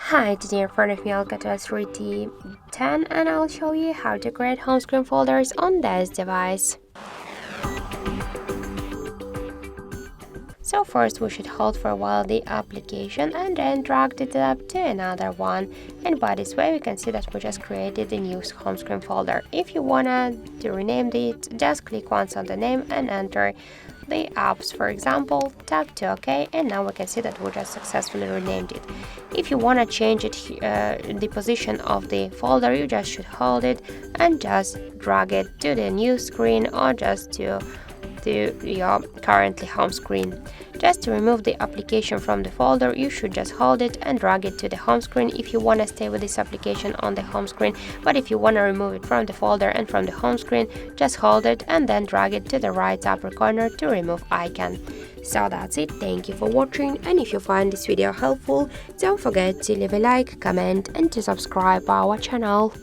Hi, today in front of me ALCATEL 3T10 and I'll show you how to create home screen folders on this device. So first we should hold for a while the application and then drag it up to another one, and by this way we can see that we just created a new home screen folder. If you wanna to rename it, just click once on the name and enter the apps, for example, tap to OK, and now we can see that we just successfully renamed it. If you want to change it, the position of the folder, you just should hold it and just drag it to the new screen or just to your currently home screen. Just to remove the application from the folder, you should just hold it and drag it to the home screen if you want to stay with this application on the home screen, but if you want to remove it from the folder and from the home screen, just hold it and then drag it to the right upper corner to remove icon. So that's it, thank you for watching, and if you find this video helpful, don't forget to leave a like, comment and to subscribe our channel.